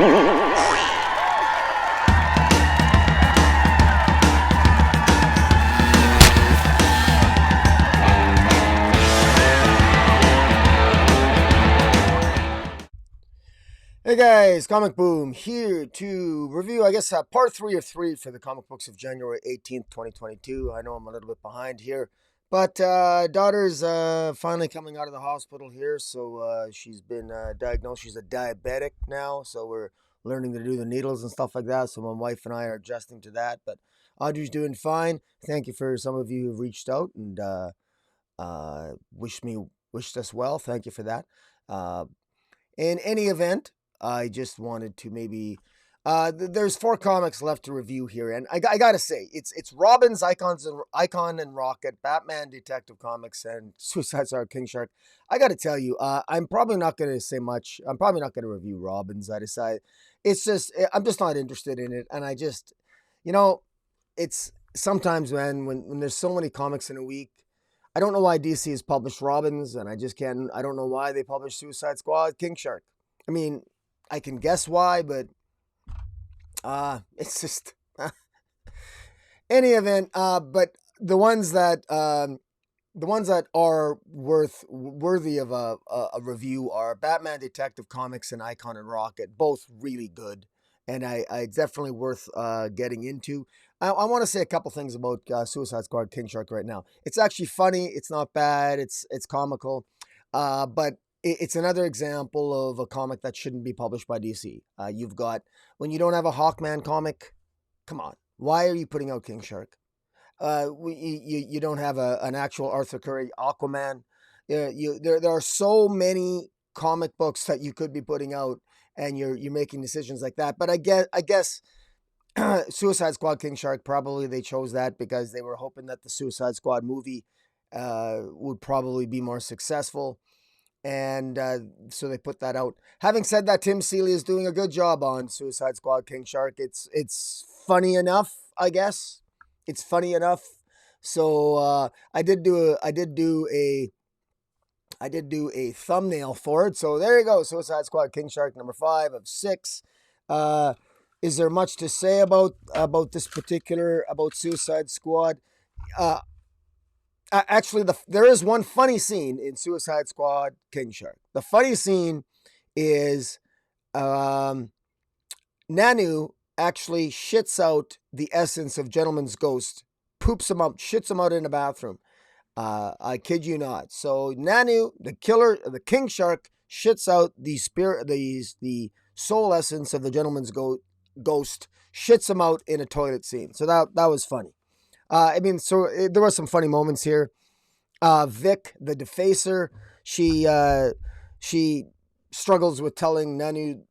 Hey guys, Comic Boom here to review, I guess, part 3 of 3 for the comic books of January 18th, 2022. I know I'm a little bit behind here, but daughter's finally coming out of the hospital here, so she's been diagnosed. She's a diabetic now, so we're learning to do the needles and stuff like that, so my wife and I are adjusting to that, but Audrey's doing fine. Thank you for some of you who've reached out and wished us well. Thank you for that. Uh, in any event, I just wanted to maybe. There's 4 comics left to review here, and I gotta say, it's Robin's Icon and Rocket, Batman Detective Comics, and Suicide Squad King Shark. I gotta tell you, I'm probably not gonna say much. I'm probably not gonna review Robin's. I decide it's just I'm just not interested in it, and I just, you know, it's sometimes when there's so many comics in a week. I don't know why DC has published Robins, and I just can't. I don't know why they published Suicide Squad King Shark. I mean, I can guess why, but it's just any event. But the ones that are worthy of a review are Batman Detective Comics and Icon and Rocket, both really good, and I definitely worth getting into. I want to say a couple things about Suicide Squad King Shark right now. It's actually funny. It's not bad. It's comical, but it's another example of a comic that shouldn't be published by DC. You've got when you don't have a Hawkman comic. Come on, why are you putting out King Shark? You don't have an actual Arthur Curry Aquaman. There are so many comic books that you could be putting out, and you're making decisions like that. But I guess Suicide Squad King Shark, probably they chose that because they were hoping that the Suicide Squad movie would probably be more successful. And so they put that out. Having said that, Tim Seeley is doing a good job on Suicide Squad King Shark. It's funny enough, I guess. It's funny enough. So I did do a thumbnail for it. So there you go, Suicide Squad King Shark number 5 of 6. Is there much to say about Suicide Squad? Actually, there is one funny scene in Suicide Squad King Shark. The funny scene is Nanu actually shits out the essence of Gentleman's Ghost, poops him up, shits him out in the bathroom. I kid you not. So Nanu, the killer, the King Shark, shits out the soul essence of the Gentleman's Ghost, shits him out in a toilet scene. So that was funny. There were some funny moments here. Vic, the Defacer, she struggles with telling Nanu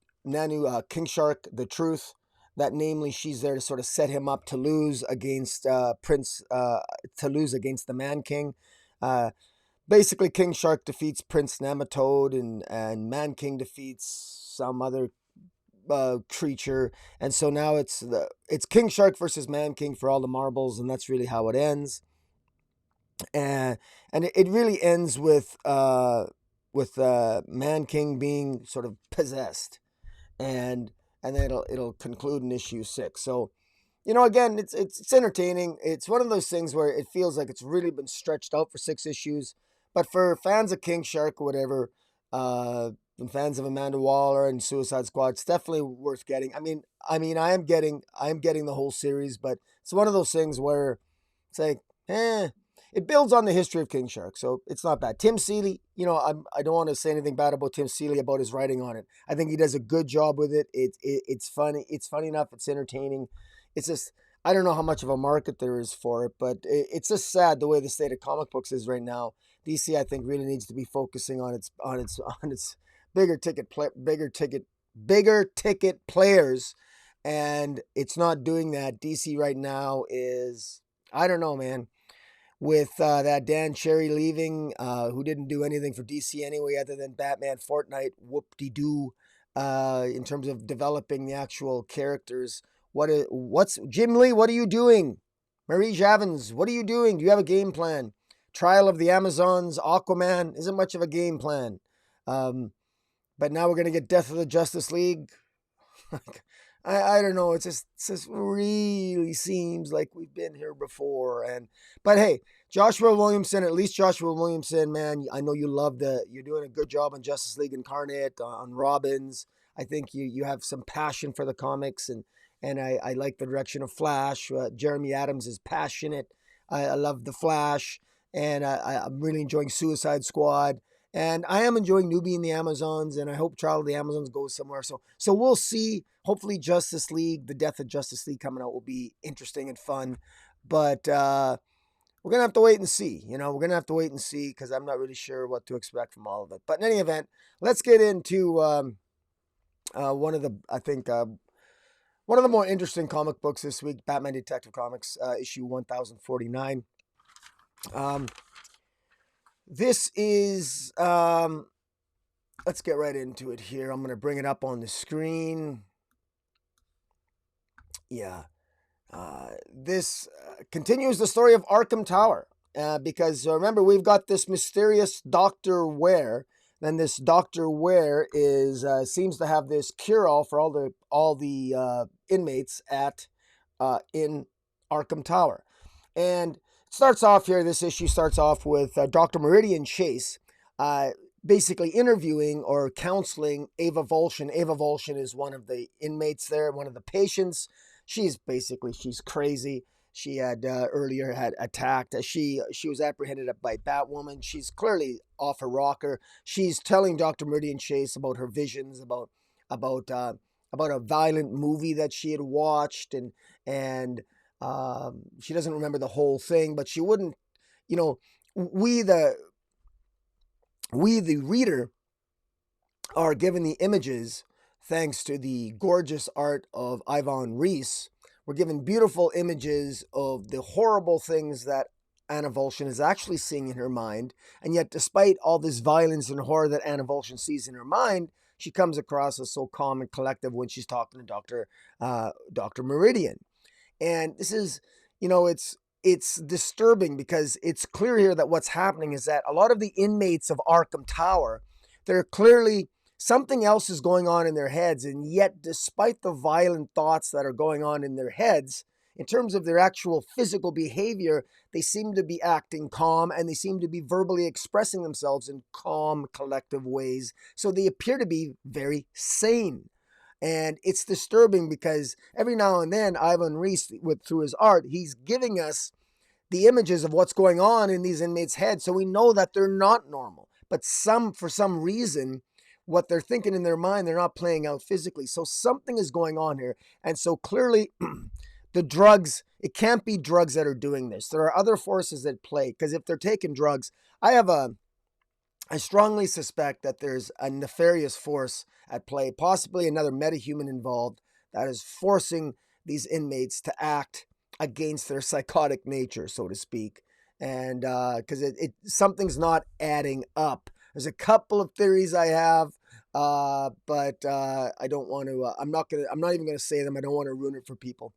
King Shark the truth. That namely, she's there to sort of set him up to lose against against the Man King. Basically, King Shark defeats Prince Nematode, and Man King defeats some other creature, and so now it's King Shark versus Man King for all the marbles, and that's really how it ends. And it really ends with Man King being sort of possessed, and then it'll conclude in issue 6. So, again, it's entertaining. It's one of those things where it feels like it's really been stretched out for 6 issues, but for fans of King Shark or whatever, and fans of Amanda Waller and Suicide Squad, it's definitely worth getting. I am getting the whole series, but it's one of those things where it's like, it builds on the history of King Shark, so it's not bad. Tim Seeley, I don't want to say anything bad about Tim Seeley about his writing on it. I think he does a good job with it. It's funny. It's funny enough. It's entertaining. It's just, I don't know how much of a market there is for it, but it's just sad the way the state of comic books is right now. DC, I think, really needs to be focusing on its bigger ticket players, and it's not doing that. DC right now is, I don't know, man. With that Dan Cherry leaving, who didn't do anything for DC anyway other than Batman Fortnite, whoop-de-doo, in terms of developing the actual characters. What's Jim Lee, what are you doing? Marie Javins, what are you doing? Do you have a game plan? Trial of the Amazons, Aquaman, isn't much of a game plan. But now we're going to get Death of the Justice League. Like, I don't know. It's just really seems like we've been here before. But hey, Joshua Williamson, at least Joshua Williamson, man, I know you're doing a good job on Justice League Incarnate, on Robbins. I think you have some passion for the comics, and I like the direction of Flash. Jeremy Adams is passionate. I love the Flash, and I'm really enjoying Suicide Squad. And I am enjoying Newbie in the Amazons, and I hope Trial of the Amazons goes somewhere. So we'll see. Hopefully, Justice League, the Death of Justice League coming out will be interesting and fun. But we're gonna have to wait and see. We're gonna have to wait and see because I'm not really sure what to expect from all of it. But in any event, let's get into one of the one of the more interesting comic books this week, Batman Detective Comics, issue 1049. This is let's get right into it here. I'm going to bring it up on the screen. Yeah. This continues the story of Arkham Tower. Because remember, we've got this mysterious Dr. Ware. Then this Dr. Ware is seems to have this cure-all for all the inmates in Arkham Tower. And starts off here, this issue starts off with Dr. Meridian Chase basically interviewing or counseling Ava Volshin. Ava Volshin is one of the inmates there, one of the patients. She's crazy. She had earlier had attacked. She was apprehended by Batwoman. She's clearly off her rocker. She's telling Dr. Meridian Chase about her visions, about a violent movie that she had watched, and she doesn't remember the whole thing, but she wouldn't, we the reader are given the images thanks to the gorgeous art of Ivan Reis. We're given beautiful images of the horrible things that Anna Volshin is actually seeing in her mind, and yet despite all this violence and horror that Anna Volshin sees in her mind, she comes across as so calm and collective when she's talking to Dr. Meridian. And this is, it's disturbing because it's clear here that what's happening is that a lot of the inmates of Arkham Tower, they're clearly something else is going on in their heads. And yet, despite the violent thoughts that are going on in their heads, in terms of their actual physical behavior, they seem to be acting calm and they seem to be verbally expressing themselves in calm, collective ways. So they appear to be very sane. And it's disturbing because every now and then, Ivan Reis, through his art, he's giving us the images of what's going on in these inmates' heads. So we know that they're not normal. But for some reason, what they're thinking in their mind, they're not playing out physically. So something is going on here. And so clearly, the drugs, it can't be drugs that are doing this. There are other forces at play. Because if they're taking drugs, I strongly suspect that there's a nefarious force at play, possibly another metahuman involved that is forcing these inmates to act against their psychotic nature, so to speak. And because something's not adding up. There's a couple of theories I have, but I don't want to. I'm not even gonna say them. I don't want to ruin it for people.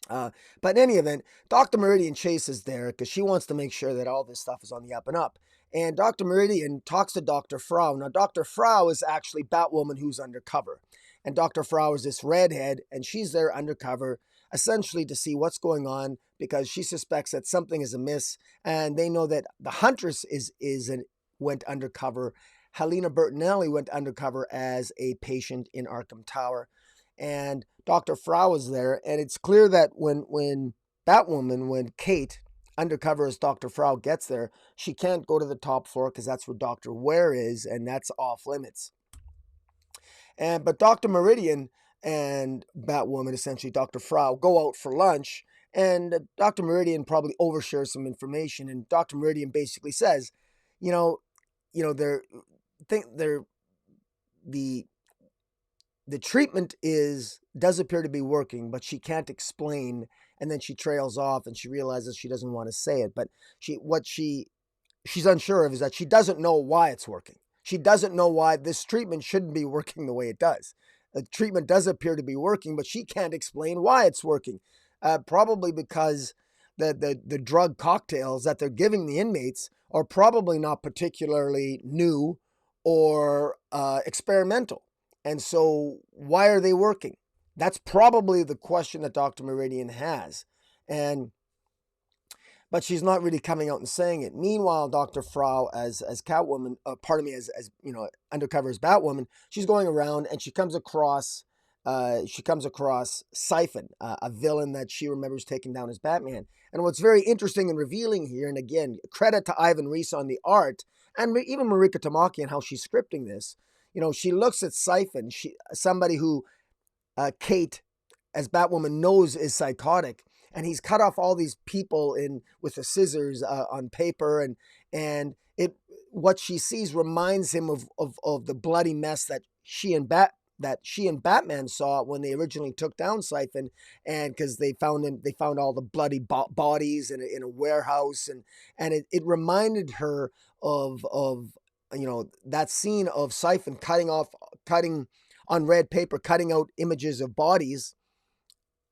But in any event, Dr. Meridian Chase is there because she wants to make sure that all this stuff is on the up and up. And Dr. Meridian talks to Dr. Frau. Now, Dr. Frau is actually Batwoman who's undercover. And Dr. Frau is this redhead, and she's there undercover, essentially to see what's going on because she suspects that something is amiss. And they know that the Huntress went undercover. Helena Bertinelli went undercover as a patient in Arkham Tower. And Dr. Frau is there, and it's clear that when Kate, undercover as Dr. Frau, gets there, she can't go to the top floor because that's where Dr. Ware is, and that's off limits. But Dr. Meridian and Batwoman, essentially Dr. Frau, go out for lunch, and Dr. Meridian probably overshares some information, and Dr. Meridian basically says, the treatment does appear to be working, but she can't explain. And then she trails off and she realizes she doesn't want to say it. But she's unsure of is that she doesn't know why it's working. She doesn't know why this treatment shouldn't be working the way it does. The treatment does appear to be working, but she can't explain why it's working. Probably because the drug cocktails that they're giving the inmates are probably not particularly new or experimental. And so why are they working? That's probably the question that Dr. Meridian has. And but she's not really coming out and saying it. Meanwhile, Dr. Frau, as Catwoman, pardon me, as you know, undercover as Batwoman, she's going around and she comes across Siphon, a villain that she remembers taking down as Batman. And what's very interesting and revealing here, and again, credit to Ivan Reis on the art, and even Marika Tamaki and how she's scripting this. You know, she looks at Siphon, somebody who Kate, as Batwoman, knows is psychotic, and he's cut off all these people in with the scissors on paper, and it what she sees reminds him of the bloody mess that she and Batman saw when they originally took down Siphon, and because they found all the bloody bodies in a warehouse, and it reminded her of that scene of Siphon cutting on red paper, cutting out images of bodies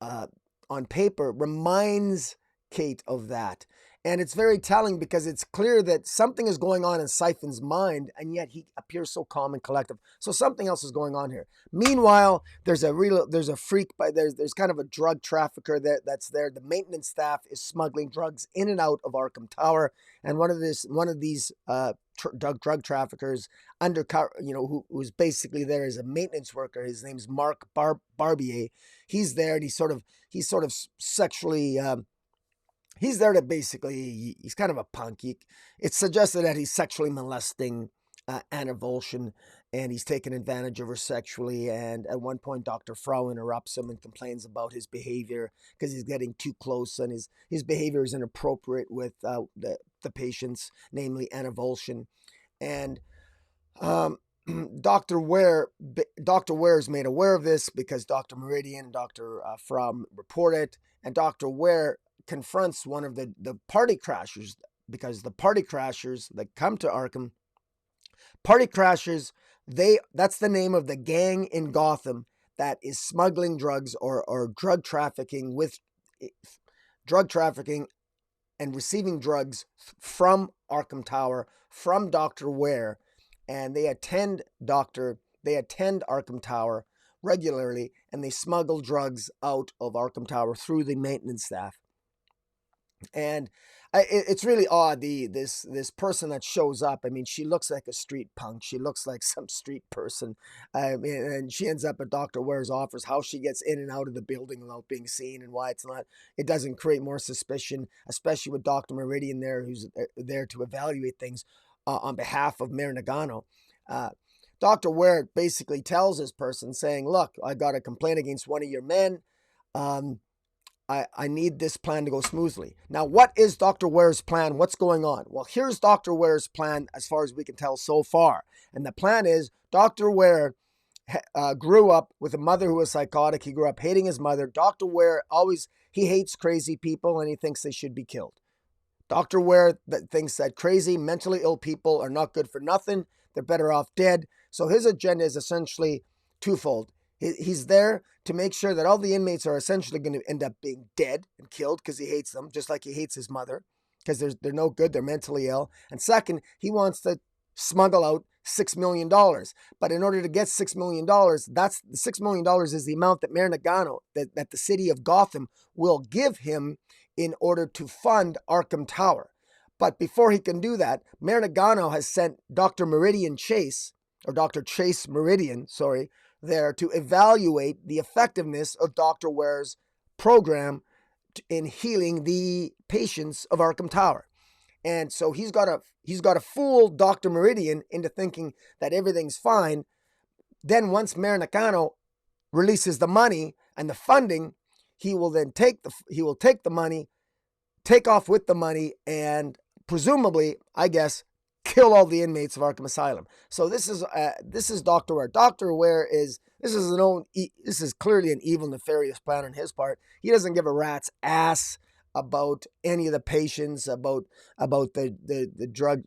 uh, on paper, reminds Kate of that. And it's very telling because it's clear that something is going on in Siphon's mind, and yet he appears so calm and collective. So something else is going on here. Meanwhile, there's a freak, but there's kind of a drug trafficker that's there. The maintenance staff is smuggling drugs in and out of Arkham Tower, and one of these drug traffickers undercover, who's basically there as a maintenance worker. His name's Mark Barbier. He's there, and he's sort of sexually. He's there to basically, he's kind of a punk. It's suggested that he's sexually molesting Anna Volshin, and he's taking advantage of her sexually. And at one point, Dr. Frau interrupts him and complains about his behavior because he's getting too close, and his behavior is inappropriate with the patients, namely Anna Volshin. And Dr. Ware is made aware of this because Dr. Meridian and Dr. Frau report it, and Dr. Ware confronts one of the party crashers, because the party crashers that come to Arkham, party crashers, that's the name of the gang in Gotham that is smuggling drugs or drug trafficking and receiving drugs from Arkham Tower, from Dr. Ware, and they attend Arkham Tower regularly, and they smuggle drugs out of Arkham Tower through the maintenance staff. And it's really odd. This person that shows up, I mean, she looks like a street punk. She looks like some street person. And she ends up at Dr. Ware's office. How she gets in and out of the building without being seen, and why it doesn't create more suspicion, especially with Dr. Meridian there, who's there to evaluate things on behalf of Mayor Nagano. Dr. Ware basically tells this person, saying, look, I got a complaint against one of your men. I need this plan to go smoothly. Now, what is Dr. Ware's plan? What's going on? Well, here's Dr. Ware's plan as far as we can tell so far. And the plan is Dr. Ware grew up with a mother who was psychotic. He grew up hating his mother. Dr. Ware he hates crazy people, and he thinks they should be killed. Dr. Ware thinks that crazy, mentally ill people are not good for nothing. They're better off dead. So his agenda is essentially twofold. He's there to make sure that all the inmates are essentially going to end up being dead and killed because he hates them, just like he hates his mother, because they're no good, they're mentally ill. And second, he wants to smuggle out $6 million. But in order to get $6 million, that's the $6 million is the amount that Mayor Nagano, that the city of Gotham will give him in order to fund Arkham Tower. But before he can do that, Mayor Nagano has sent Dr. Chase Meridian, there to evaluate the effectiveness of Dr. Ware's program in healing the patients of Arkham Tower. And so he's got to fool Dr. Meridian into thinking that everything's fine. Then once Mayor Nakano releases the money and the funding, he will take the money, take off with the money, and presumably, I guess, kill all the inmates of Arkham Asylum. So this is Dr. Ware. Dr. Ware is clearly an evil, nefarious plan on his part. He doesn't give a rat's ass about any of the patients, about the drug.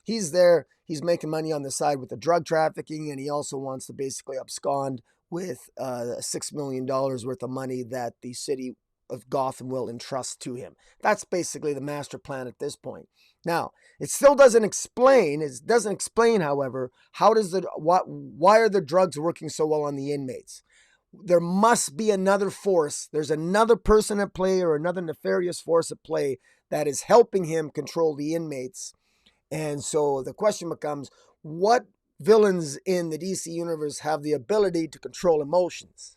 He's there. He's making money on the side with the drug trafficking, and he also wants to basically abscond with $6 million worth of money that the city of Gotham will entrust to him. That's basically the master plan at this point. Now, it still doesn't explain, however, why are the drugs working so well on the inmates? There must be another force. There's another person at play or another nefarious force at play that is helping him control the inmates. And so the question becomes, what villains in the DC universe have the ability to control emotions?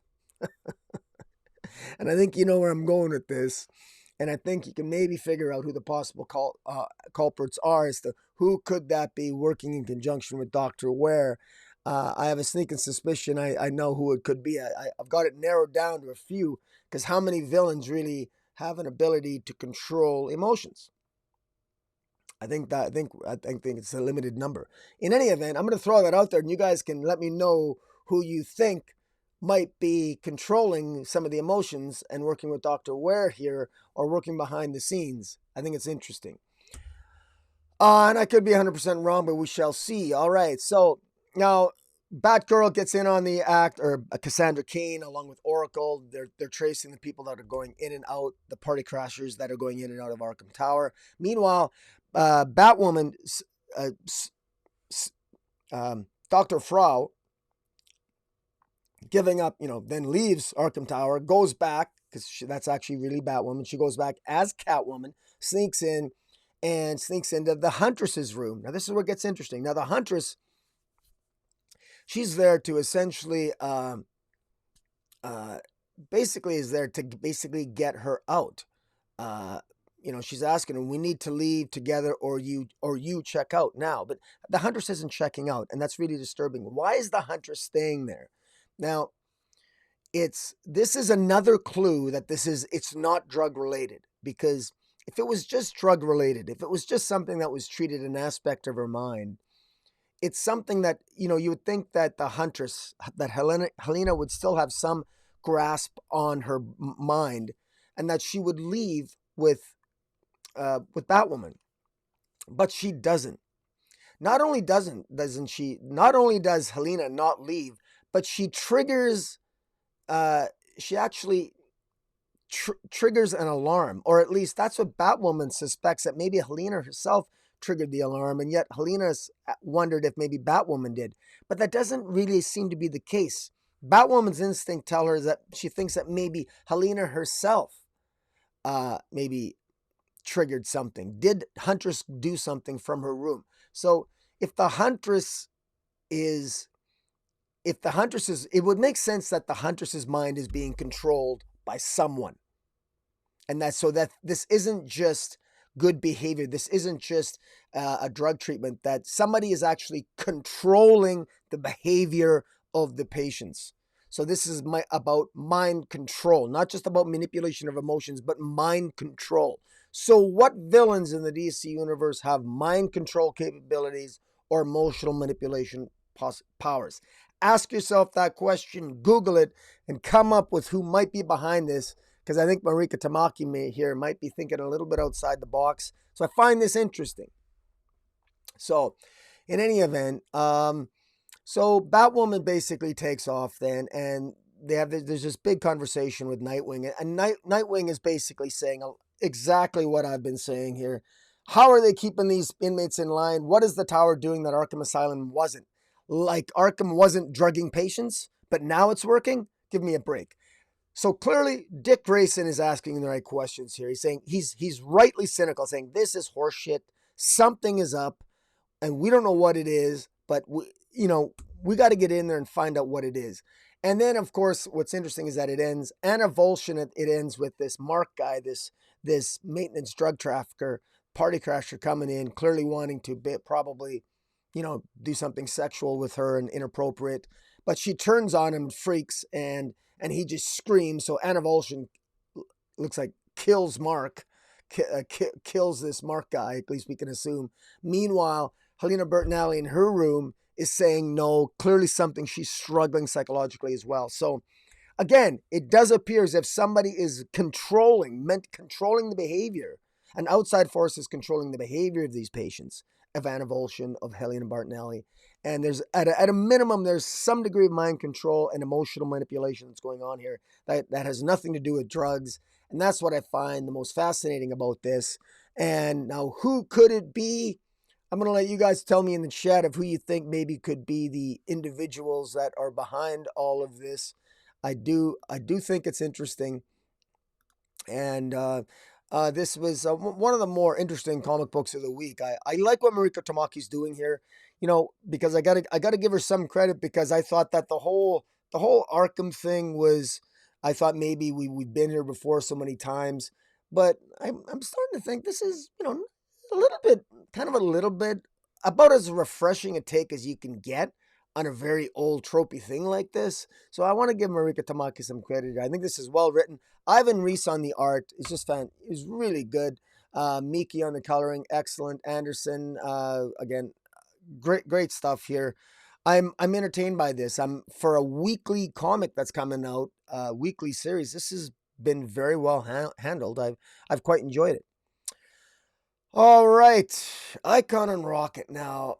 And I think you know where I'm going with this. And I think you can maybe figure out who the possible culprits are as to who could that be working in conjunction with Dr. Ware. I have a sneaking suspicion I know who it could be. I've got it narrowed down to a few, because how many villains really have an ability to control emotions? I think it's a limited number. In any event, I'm going to throw that out there, and you guys can let me know who you think might be controlling some of the emotions and working with Dr. Ware here, or working behind the scenes. I think it's interesting. And I could be 100% wrong, but we shall see. All right, so now Batgirl gets in on the act, or Cassandra Cain, along with Oracle. They're tracing the people that are going in and out, the party crashers that are going in and out of Arkham Tower. Meanwhile, Batwoman, Dr. Frau, giving up, then leaves Arkham Tower, goes back, because that's actually really Batwoman. She goes back as Catwoman, sneaks into the Huntress's room. Now, this is where it gets interesting. Now, the Huntress, she's there to essentially, basically is there to basically get her out. She's asking her, we need to leave together, or you check out now. But the Huntress isn't checking out, and that's really disturbing. Why is the Huntress staying there? Now, this is another clue that it's not drug related, because if it was just drug related, if it was just something that was treated an aspect of her mind, it's something that, you would think that the Huntress, that Helena would still have some grasp on her mind, and that she would leave with Batwoman. But she doesn't. Not only does Helena not leave, but she triggers, she actually triggers an alarm, or at least that's what Batwoman suspects, that maybe Helena herself triggered the alarm, and yet Helena's wondered if maybe Batwoman did. But that doesn't really seem to be the case. Batwoman's instinct tells her that she thinks that maybe Helena herself maybe triggered something. Did Huntress do something from her room? So if the Huntress is, it would make sense that the Huntress's mind is being controlled by someone. And that this isn't just good behavior. This isn't just a drug treatment, that somebody is actually controlling the behavior of the patients. So this is about mind control, not just about manipulation of emotions, but mind control. So what villains in the DC universe have mind control capabilities or emotional manipulation powers? Ask yourself that question, Google it, and come up with who might be behind this, because I think Marika Tamaki here might be thinking a little bit outside the box. So I find this interesting. So in any event, so Batwoman basically takes off then, and there's this big conversation with Nightwing, and Nightwing is basically saying exactly what I've been saying here. How are they keeping these inmates in line? What is the tower doing that Arkham Asylum wasn't? Like Arkham wasn't drugging patients, but now it's working? Give me a break. So clearly, Dick Grayson is asking the right questions here. He's saying, he's rightly cynical, saying this is horseshit. Something is up, and we don't know what it is, but we got to get in there and find out what it is. And then, of course, what's interesting is that it ends, Anna Volshin, it ends with this Mark guy, this maintenance drug trafficker, party crasher coming in, clearly wanting to probably, do something sexual with her and inappropriate. But she turns on him, freaks, and he just screams. So Anna Volshin looks like kills Mark, kills this Mark guy, at least we can assume. Meanwhile, Helena Bertinelli in her room is saying no, clearly something, she's struggling psychologically as well. So again, it does appear as if somebody is controlling the behavior. An outside force is controlling the behavior of these patients, of Anna Volshin, of Helena Bertinelli. And there's, at a minimum, there's some degree of mind control and emotional manipulation that's going on here that has nothing to do with drugs. And that's what I find the most fascinating about this. And now, who could it be? I'm going to let you guys tell me in the chat of who you think maybe could be the individuals that are behind all of this. I do think it's interesting, and this was one of the more interesting comic books of the week. I like what Mariko Tamaki's doing here, because I gotta give her some credit, because I thought that the whole Arkham thing was, I thought maybe we've been here before so many times, but I'm starting to think this is, a little bit, kind of a little bit, about as refreshing a take as you can get on a very old tropey thing like this. So I want to give Marika Tamaki some credit. I think this is well written. Ivan Reese on the art is just is really good. Miki on the coloring, excellent. Anderson, again, great stuff here. I'm entertained by this. I'm for a weekly comic that's coming out, weekly series. This has been very well handled. I've quite enjoyed it. All right, Icon and Rocket now.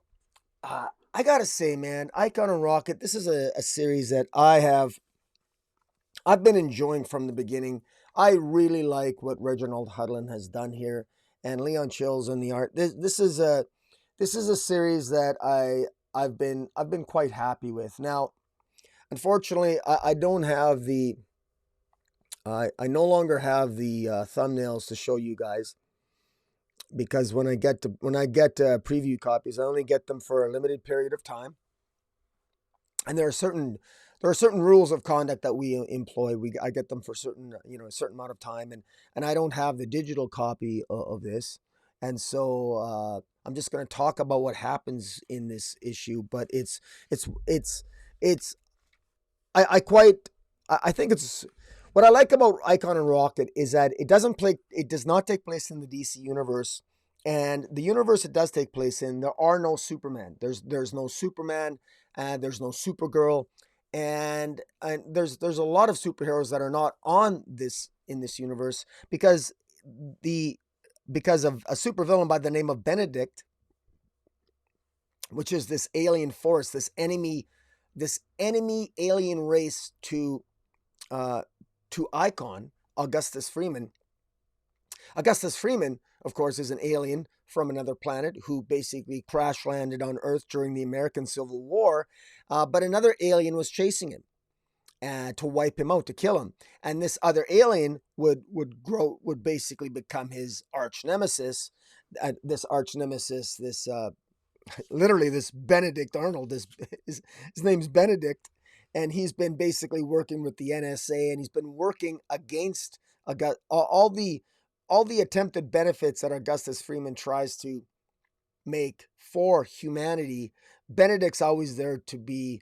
I gotta say, man, Icon and Rocket. This is a series that I've been enjoying from the beginning. I really like what Reginald Hudlin has done here, and Leon Chills on the art. This is a series that I've been quite happy with. Now, unfortunately, I don't have the I no longer have the thumbnails to show you guys, because when I get preview copies, I only get them for a limited period of time, and there are certain rules of conduct that we employ. I get them for a certain amount of time, and I don't have the digital copy of this, and so I'm just going to talk about what happens in this issue. But it's I quite I think it's what I like about Icon and Rocket is that it does not take place in the DC universe, and the universe it does take place in, there are no Superman. There's no Superman, and there's no Supergirl, and there's a lot of superheroes that are not on this in this universe, the because of a supervillain by the name of Benedict, which is this alien force, this enemy alien race uh, to Icon, Augustus Freeman. Augustus Freeman, of course, is an alien from another planet who basically crash landed on Earth during the American Civil War, but another alien was chasing him to wipe him out, to kill him. And this other alien would basically become his arch nemesis. This literally this Benedict Arnold, his name's Benedict, and he's been basically working with the NSA, and he's been working against all the attempted benefits that Augustus Freeman tries to make for humanity. Benedict's always there to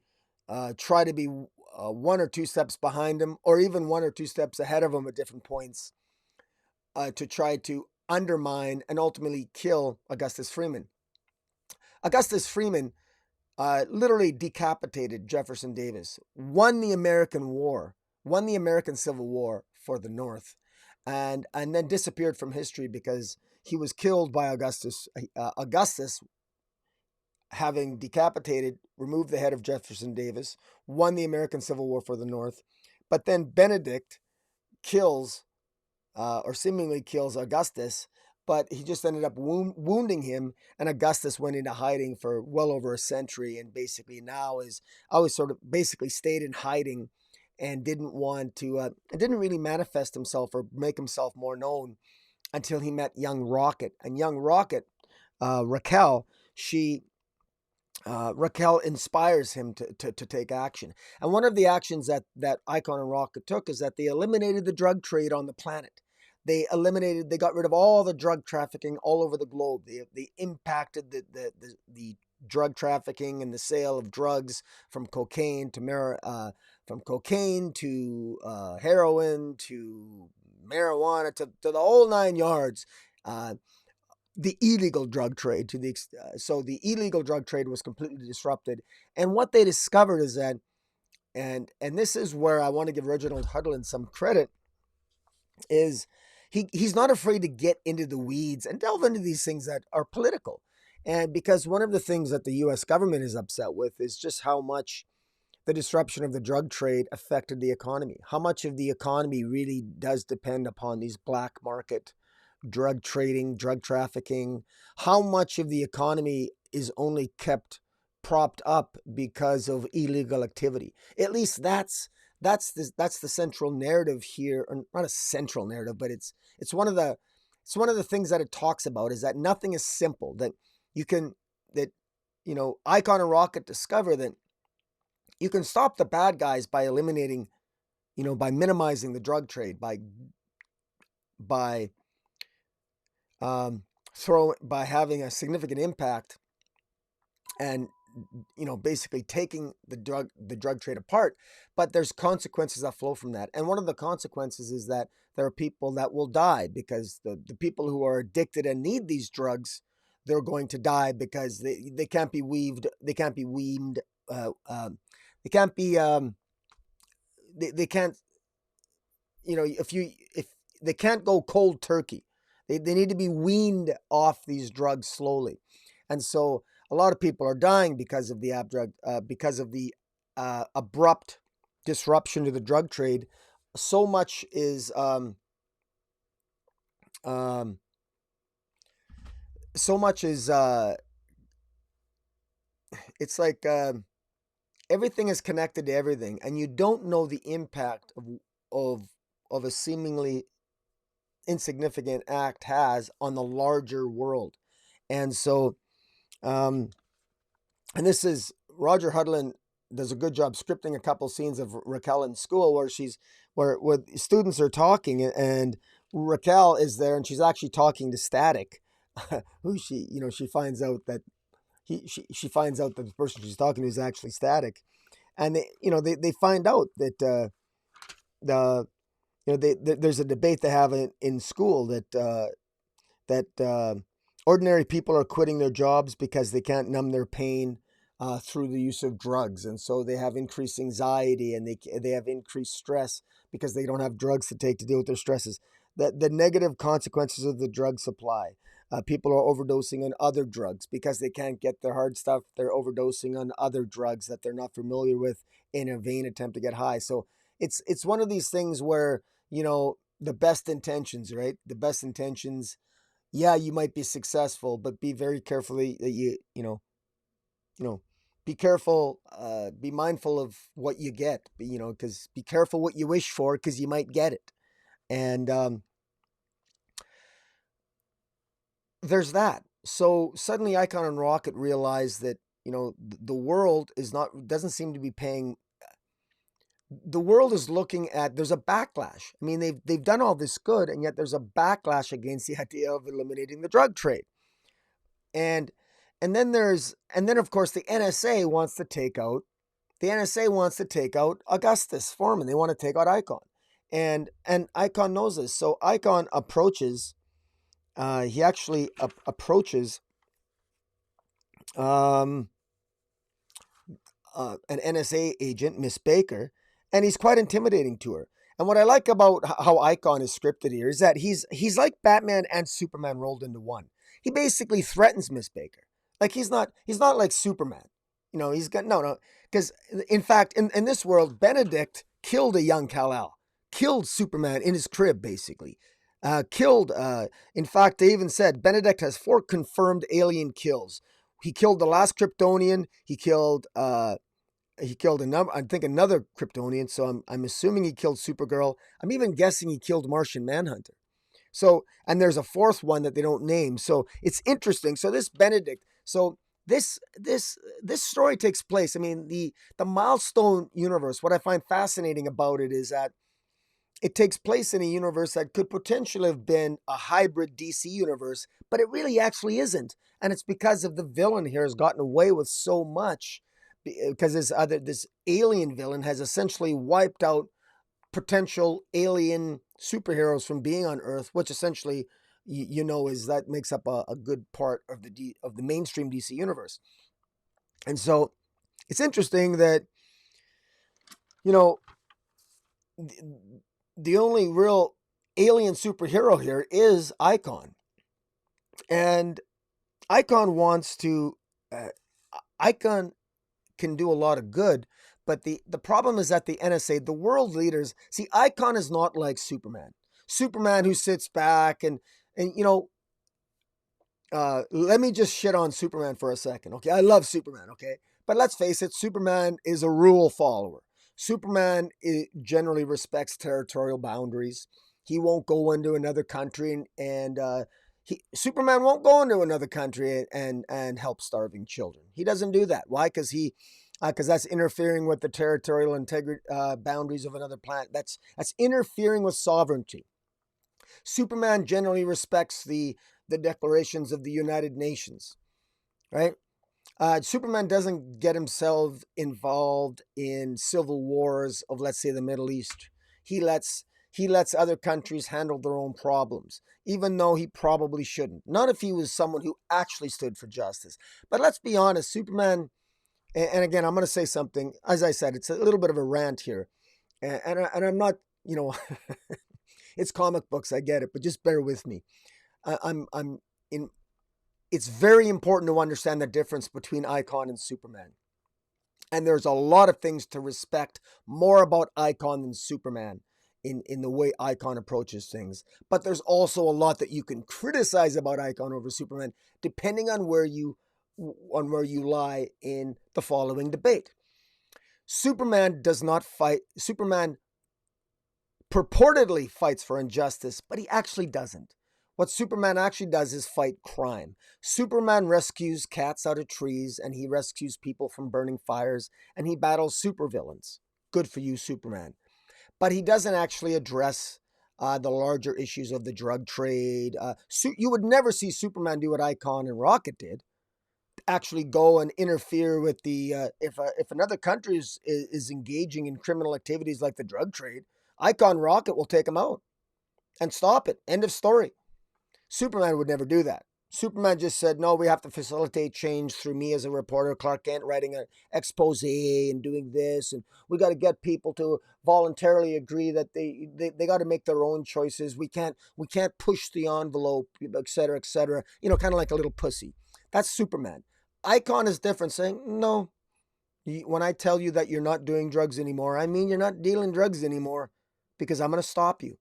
try to be one or two steps behind him, or even one or two steps ahead of him at different points, to try to undermine and ultimately kill Augustus Freeman. Augustus Freeman literally decapitated Jefferson Davis, won the American Civil War for the North, and then disappeared from history because he was killed by Augustus. Augustus, having decapitated, removed the head of Jefferson Davis, won the American Civil War for the North, but then Benedict kills or seemingly kills Augustus, but he just ended up wounding him, and Augustus went into hiding for well over a century, and basically now is always sort of basically stayed in hiding, and didn't really manifest himself or make himself more known until he met young Rocket. And young Rocket, Raquel, Raquel inspires him to take action. And one of the actions that Icon and Rocket took is that they eliminated the drug trade on the planet. They got rid of all the drug trafficking all over the globe. They impacted the drug trafficking and the sale of drugs, from cocaine to heroin to marijuana to the whole nine yards. The illegal drug trade so the illegal drug trade was completely disrupted. And what they discovered is that, and this is where I want to give Reginald Hudlin some credit, is he's not afraid to get into the weeds and delve into these things that are political. And because one of the things that the US government is upset with is just how much the disruption of the drug trade affected the economy. How much of the economy really does depend upon these black market drug trading, drug trafficking, how much of the economy is only kept propped up because of illegal activity. At least that's the central narrative here, or not a central narrative, but it's one of the it's one of the things that it talks about, is that nothing is simple, that you can that Icon and Rocket discover that you can stop the bad guys by eliminating, by minimizing the drug trade, by by having a significant impact, and basically taking the drug trade apart. But there's consequences that flow from that, and one of the consequences is that there are people that will die, because the people who are addicted and need these drugs, they're going to die because they can't be they can't be weaned, they can't be they can't, if they can't go cold turkey, they need to be weaned off these drugs slowly. And so a lot of people are dying because of the abrupt disruption to the drug trade. So much is um, so much is it's like everything is connected to everything, and you don't know the impact of of a seemingly insignificant act has on the larger world. And so, um, and this is Roger Hudlin does a good job scripting a couple scenes of Raquel in school where where students are talking, and Raquel is there, and she's actually talking to Static, who she finds out that she finds out that the person she's talking to is actually Static. And they find out that the there's a debate they have in school that ordinary people are quitting their jobs because they can't numb their pain through the use of drugs, and so they have increased anxiety, and they have increased stress because they don't have drugs to take to deal with their stresses. The negative consequences of the drug supply. People are overdosing on other drugs because they can't get their hard stuff. They're overdosing on other drugs that they're not familiar with in a vain attempt to get high. So it's one of these things where the best intentions, right? The best intentions, yeah, you might be successful, but be very carefully that you know, be careful, be mindful of what you get, because be careful what you wish for, because you might get it. And there's that. So suddenly Icon and Rocket realize that, the world doesn't seem to be paying. The world is looking at, there's a backlash. I mean, they've done all this good, and yet there's a backlash against the idea of eliminating the drug trade. And then of course the NSA wants to take out Augustus Foreman. They want to take out Icon. And Icon knows this. So Icon approaches he actually approaches an NSA agent, Miss Baker, and he's quite intimidating to her. And what I like about how Icon is scripted here is that he's like Batman and Superman rolled into one. He basically threatens Miss Baker. Like he's not like Superman. He's got no, because in fact in this world, Benedict killed a young Kal-El, killed Superman in his crib, basically. Killed. In fact, they even said Benedict has 4 confirmed alien kills. He killed the last Kryptonian. He killed I think another Kryptonian. So I'm assuming he killed Supergirl. I'm even guessing he killed Martian Manhunter. So, and there's a 4th one that they don't name. So it's interesting. So this Benedict. So this story takes place. I mean, the Milestone universe. What I find fascinating about it is that it takes place in a universe that could potentially have been a hybrid DC universe, but it really actually isn't. And it's because of the villain here has gotten away with so much, because this alien villain has essentially wiped out potential alien superheroes from being on Earth, which essentially is that makes up a good part of the mainstream DC universe. And so it's interesting that the only real alien superhero here is Icon. And Icon wants to Icon can do a lot of good, but the problem is that the NSA, the world leaders, see, Icon is not like Superman. Superman who sits back and And let me just shit on Superman for a second. Okay, I love Superman. Okay, but let's face it, Superman is a rule follower. Superman generally respects territorial boundaries. He won't go into another country and Superman won't go into another country and help starving children. He doesn't do that. Why? Because that's interfering with the territorial integrity boundaries of another planet. That's interfering with sovereignty. Superman generally respects the declarations of the United Nations, right? Superman doesn't get himself involved in civil wars of, let's say, the Middle East. He lets other countries handle their own problems, even though he probably shouldn't. Not if he was someone who actually stood for justice. But let's be honest, Superman. And again, I'm going to say something. As I said, it's a little bit of a rant here, and I'm not, you know, it's comic books. I get it, but just bear with me. I'm in. It's very important to understand the difference between Icon and Superman. And there's a lot of things to respect more about Icon than Superman in the way Icon approaches things. But there's also a lot that you can criticize about Icon over Superman, depending on where you lie in the following debate. Superman does not fight. Superman purportedly fights for injustice, but he actually doesn't. What Superman actually does is fight crime. Superman rescues cats out of trees, and he rescues people from burning fires, and he battles supervillains. Good for you, Superman. But he doesn't actually address the larger issues of the drug trade. You would never see Superman do what Icon and Rocket did. Actually go and interfere with the if another country is engaging in criminal activities like the drug trade, Icon Rocket will take them out and stop it. End of story. Superman would never do that. Superman just said, no, we have to facilitate change through me as a reporter, Clark Kent, writing an expose and doing this. And we got to get people to voluntarily agree that they got to make their own choices. We can't push the envelope, et cetera, et cetera. Kind of like a little pussy. That's Superman. Icon is different, saying, no, when I tell you that you're not doing drugs anymore, I mean you're not dealing drugs anymore because I'm going to stop you.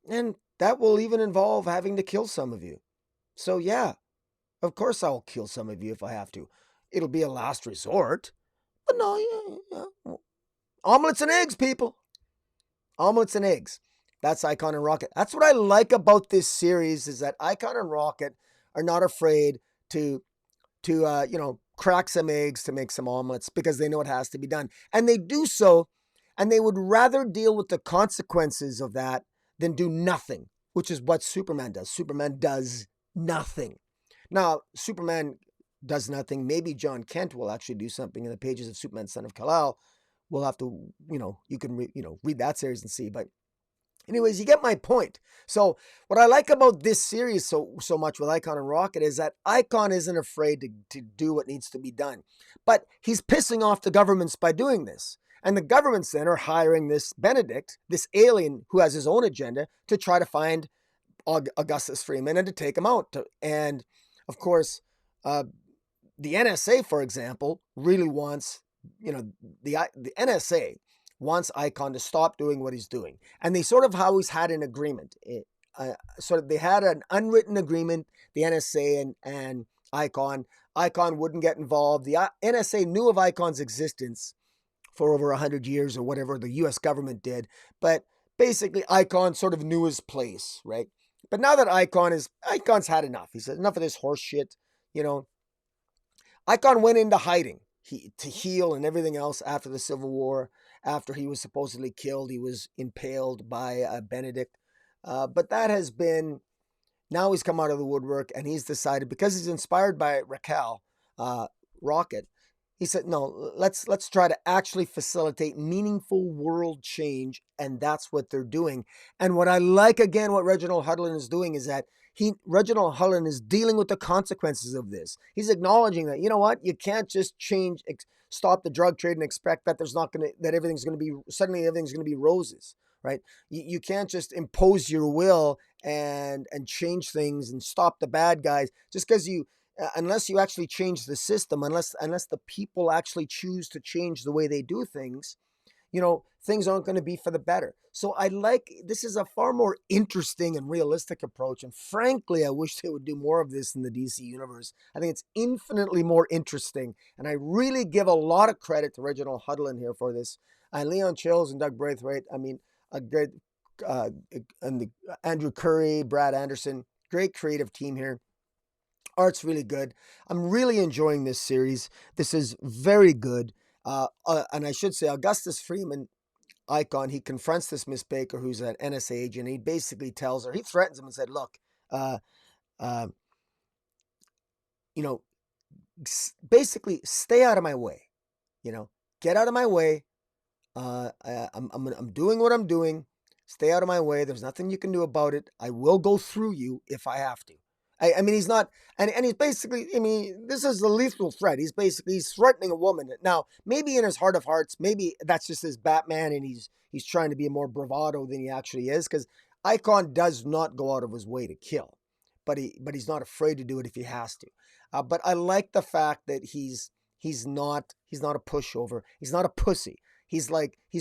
And that will even involve having to kill some of you. So, yeah, of course I'll kill some of you if I have to. It'll be a last resort. But no, yeah. Omelets and eggs, people. Omelets and eggs. That's Icon and Rocket. That's what I like about this series is that Icon and Rocket are not afraid to crack some eggs to make some omelets because they know it has to be done. And they do so, and they would rather deal with the consequences of that than do nothing, which is what Superman does. Superman does nothing. Now, Superman does nothing. Maybe John Kent will actually do something in the pages of Superman, Son of Kal-El. We'll have to, you can read that series and see. But anyways, you get my point. So what I like about this series so much with Icon and Rocket is that Icon isn't afraid to do what needs to be done. But he's pissing off the governments by doing this. And the governments then are hiring this Benedict, this alien who has his own agenda, to try to find Augustus Freeman and to take him out. And of course, the NSA, for example, really wants, the NSA wants Icon to stop doing what he's doing. And they sort of always had an agreement. They had an unwritten agreement, the NSA and Icon. Icon wouldn't get involved. The NSA knew of Icon's existence for over 100 years or whatever the U.S. government did. But basically, Icon sort of knew his place, right? But now that Icon's had enough. He said, enough of this horse shit, Icon went into hiding to heal and everything else after the Civil War. After he was supposedly killed, he was impaled by Benedict. But that has been, now he's come out of the woodwork and he's decided, because he's inspired by Raquel, Rocket, he said, no, let's try to actually facilitate meaningful world change. And that's what they're doing. And what I like, again, what Reginald Hudlin is doing is that Reginald Hudlin is dealing with the consequences of this. He's acknowledging that, you know what, you can't just stop the drug trade and expect that everything's going to be roses, right? You can't just impose your will and change things and stop the bad guys just because unless you actually change the system, unless the people actually choose to change the way they do things, things aren't going to be for the better. So this is a far more interesting and realistic approach. And frankly, I wish they would do more of this in the DC universe. I think it's infinitely more interesting. And I really give a lot of credit to Reginald Hudlin here for this. And Leon Chills and Doug Braithwaite, I mean, a great, uh, and Andrew Curry, Brad Anderson, great creative team here. Art's really good. I'm really enjoying this series. This is very good. And I should say, Augustus Freeman, Icon, he confronts this Miss Baker, who's an NSA agent. He basically tells her, he threatens him and said, look, uh, uh, you know, basically stay out of my way. Get out of my way. I'm doing what I'm doing. Stay out of my way. There's nothing you can do about it. I will go through you if I have to. I mean, he's not, and he's basically, I mean, this is a lethal threat. He's threatening a woman. Now, maybe in his heart of hearts, maybe that's just his Batman, and he's trying to be more bravado than he actually is, because Icon does not go out of his way to kill, but he's not afraid to do it if he has to. But I like the fact that he's not a pushover. He's not a pussy. He's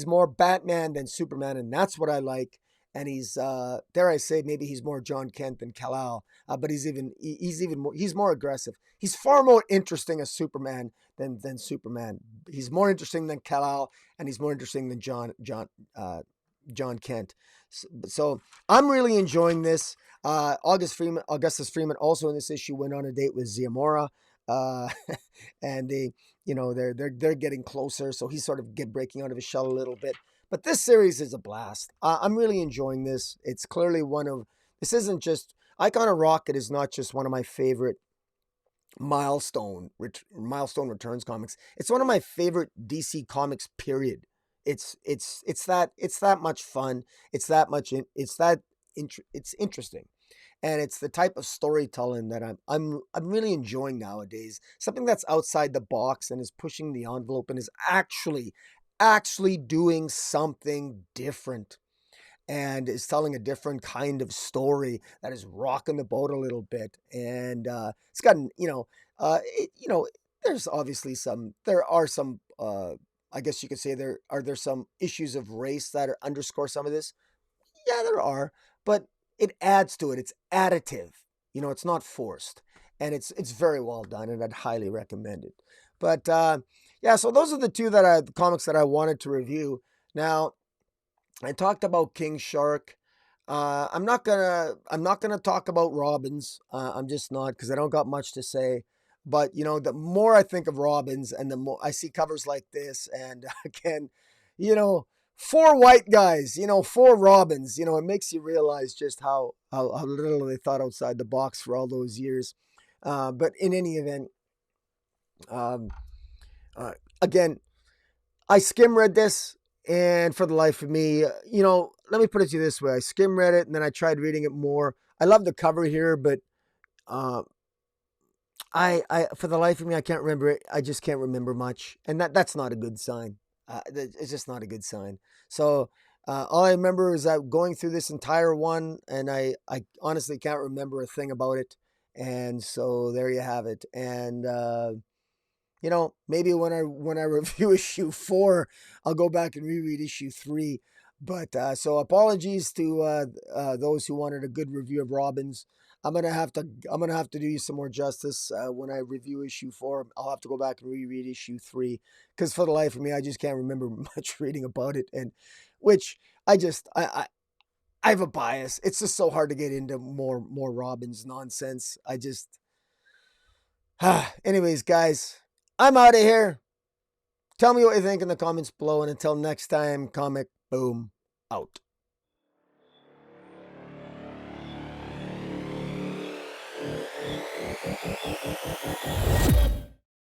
more Batman than Superman, and that's what I like. And he's dare I say, maybe he's more John Kent than Kal-El, but he's more aggressive. He's far more interesting as Superman than Superman. He's more interesting than Kal-El, and he's more interesting than John Kent. So I'm really enjoying this. Augustus Freeman also in this issue went on a date with Ziamora, uh, and they're getting closer. So he's sort of breaking out of his shell a little bit. But this series is a blast. I'm really enjoying this. It's clearly this isn't just, Icon of Rocket is not just one of my favorite milestone returns comics. It's one of my favorite DC comics, period. It's that much fun. It's interesting. And it's the type of storytelling that I'm really enjoying nowadays. Something that's outside the box and is pushing the envelope and is actually doing something different, and is telling a different kind of story that is rocking the boat a little bit. And it's gotten, there's obviously there are some, I guess you could say, there some issues of race that underscore some of this. Yeah, there are, but it adds to it. It's additive. It's not forced, and it's very well done, and I'd highly recommend it. But yeah, so those are the comics that I wanted to review. Now, I talked about King Shark. I'm not gonna talk about Robbins. I'm just not, because I don't got much to say. But the more I think of Robbins, and the more I see covers like this, and again, you know, four white guys, four Robins, it makes you realize just how little they thought outside the box for all those years. But in any event, um, again, I skim read this, and for the life of me, let me put it to you this way: I skim read it, and then I tried reading it more. I love the cover here, but uh, I for the life of me, I can't remember it. I just can't remember much, and that's not a good sign. It's just not a good sign. So all I remember is that going through this entire one, and I honestly can't remember a thing about it. And so there you have it. And maybe when I review issue 4, I'll go back and reread issue 3. But so apologies to those who wanted a good review of Robbins. I'm gonna have to do you some more justice when I review issue 4. I'll have to go back and reread issue 3, because for the life of me, I just can't remember much reading about it, and which I have a bias. It's just so hard to get into more Robbins nonsense. Anyways, guys, I'm out of here. Tell me what you think in the comments below, and until next time, Comic Boom out.